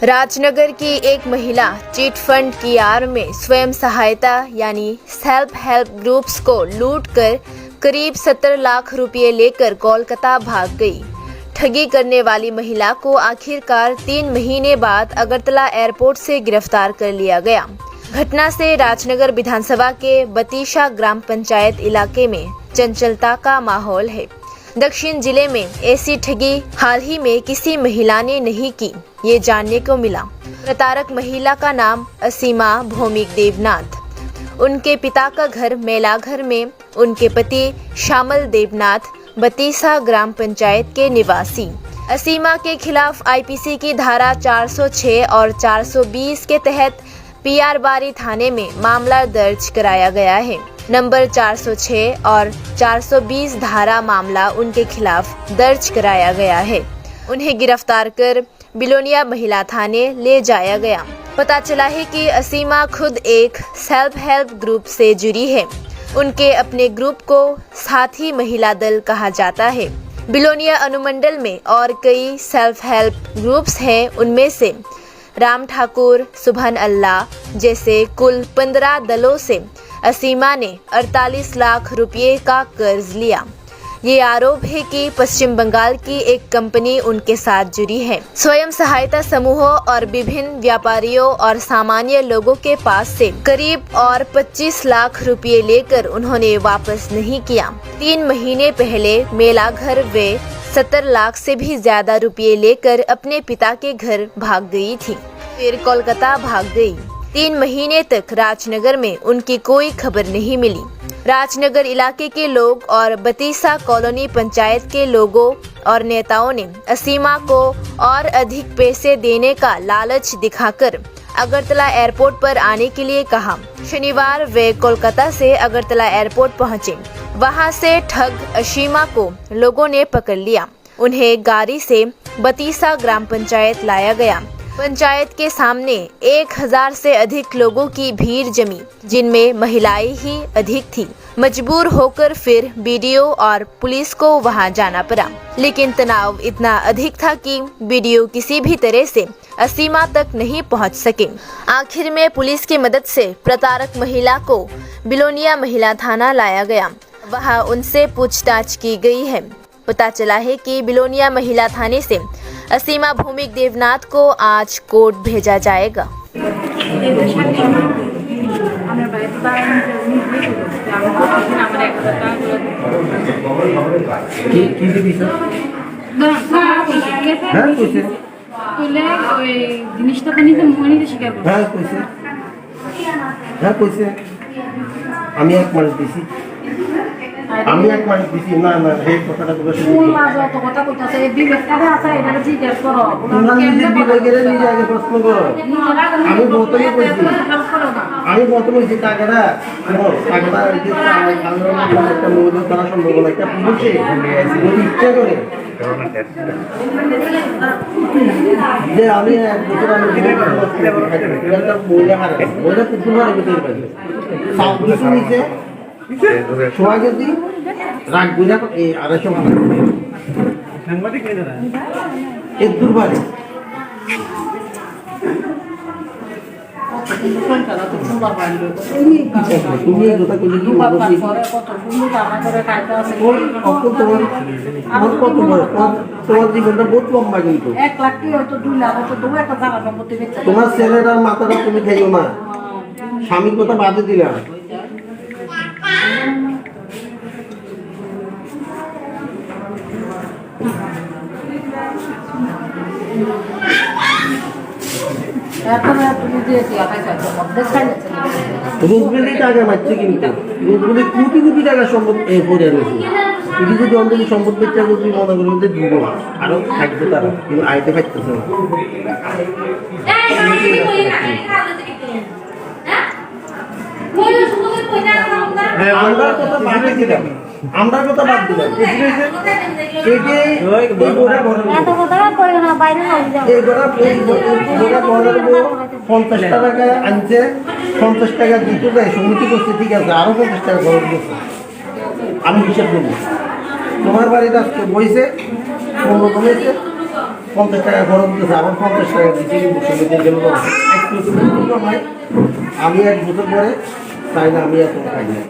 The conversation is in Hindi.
राजनगर की एक महिला चिट फंड की आड़ में स्वयं सहायता यानी सेल्फ हेल्प ग्रुप्स को लूटकर करीब 70 लाख रुपए लेकर कोलकाता भाग गई। ठगी करने वाली महिला को आखिरकार 3 महीने बाद अगरतला एयरपोर्ट से गिरफ्तार कर लिया गया। घटना से राजनगर विधानसभा के बतीसा ग्राम पंचायत इलाके में चंचलता का माहौल है। दक्षिण जिले में ऐसी ठगी हाल ही में किसी महिला ने नहीं की, ये जानने को मिला। प्रतारक महिला का नाम असीमा भौमिक देवनाथ। उनके पिता का घर मेलाघर में, उनके पति श्यामल देवनाथ बतीसा ग्राम पंचायत के निवासी। असीमा के खिलाफ आईपीसी की धारा 406 और 420 के तहत पीआर बारी थाने में मामला दर्ज कराया गया है। नंबर 406 और 420 धारा मामला उनके खिलाफ दर्ज कराया गया है। उन्हें गिरफ्तार कर बिलोनिया महिला थाने ले जाया गया। पता चला है कि असीमा खुद एक सेल्फ हेल्प ग्रुप से जुड़ी है। उनके अपने ग्रुप को साथी महिला दल कहा जाता है। बिलोनिया अनुमंडल में और कई सेल्फ हेल्प ग्रुप्स हैं। उनमें से राम ठाकुर, सुभान अल्लाह जैसे कुल 15 दलों से असीमा ने 48 लाख रुपए का कर्ज लिया। ये आरोप है कि पश्चिम बंगाल की एक कंपनी उनके साथ जुड़ी है। स्वयं सहायता समूहों और विभिन्न व्यापारियों और सामान्य लोगों के पास से करीब और 25 लाख रुपए लेकर उन्होंने वापस नहीं किया। 3 महीने पहले मेलाघर वे 70 लाख से भी ज्यादा रुपए लेकर अपने पिता के घर भाग गई थी, फिर कोलकाता भाग गई। 3 महीने तक राजनगर में उनकी कोई खबर नहीं मिली। राजनगर इलाके के लोग और बतीसा कॉलोनी पंचायत के लोगों और नेताओं ने असीमा को और अधिक पैसे देने का लालच दिखाकर अगरतला एयरपोर्ट पर आने के लिए कहा। शनिवार वे कोलकाता से अगरतला एयरपोर्ट पहुंचे। वहां से ठग असीमा को लोगों ने पकड़ लिया। उन्हें गाड़ी से बतीसा ग्राम पंचायत लाया गया। पंचायत के सामने 1000 से अधिक लोगों की भीड़ जमी, जिनमें महिलाएं ही अधिक थी। मजबूर होकर फिर बीडीओ और पुलिस को वहां जाना पड़ा, लेकिन तनाव इतना अधिक था कि बीडीओ किसी भी तरह से असीमा तक नहीं पहुंच सके। आखिर में पुलिस की मदद से प्रतारक महिला को बिलोनिया महिला थाना लाया गया। वहां उनसे पूछताछ की गई है। पता चला है कि बिलोनिया महिला थाने से असीमा भौमिक देवनाथ को आज कोर्ट भेजा जाएगा। আমি এক মাস দিছি না না এই কথাটা তো বেশি কোন মাস অত কথা কইতাছে এই বিবেকটারে আছে এটা জিজ্ঞেস করো তোমরা নিজে বিবেকের নিজে আগে প্রশ্ন করো। আমি বলতেই কইছি আমি বলতেই যে টাকাটা এই যে আমরা একটা মৌলিক করা সম্ভব না, একটা বুঝে যদি ইচ্ছা করে যে আমি এক বছর আমি একটা মৌলিক হারে মৌলিক কিছু হারে ভিতরে পাই সব কিছু নিচে সোয়াগে দি রাগ বুঝা এই 250 মাথা সাংবাদিক কে দাঁড়া এক দুর্বারে তুমি কথা কইলি কি বাবা করে কত সুন্দর কাম করে খাইতে আছে কত তোমার জীবনটা বহুত লম্বা, কিন্তু 1 লাখ কি হয়তো 2 লাখ হয়তো তোমার একটা জায়গা সম্পত্তি বেচে তোমার ছেলেটার মাথাটা তুমি খাইও না। স্বামীর কথা বাদে দিলা। রোজগুলি টাকা মারছে, কিন্তু রোজগুলি কোটি কোটি টাকা সম্পদ পড়ে রয়েছে। কোটি কোটি অন্তত সম্পদ পেতে যদি মনে করি যে দিব আরো থাকবে তারা, কিন্তু আইতে পারতেছে না। আমরা কথা বাদ দিলাম, আমরা কথা বাদ দিলাম। টাকা আনছে, 50 টাকা দিতে দেয় সমিতি করছে, ঠিক আছে আরো 50 টাকা খরচ করছে। আমি হিসাব দেবো। তোমার বাড়িতে আজকে বইছে 15 কমেছে 50 টাকা খরচ দিতেছে, আবার 50 টাকা দিচ্ছে সমিতির জন্য। একটু হয় আমি 1 বছর পরে চাই না আমি এত খাই না।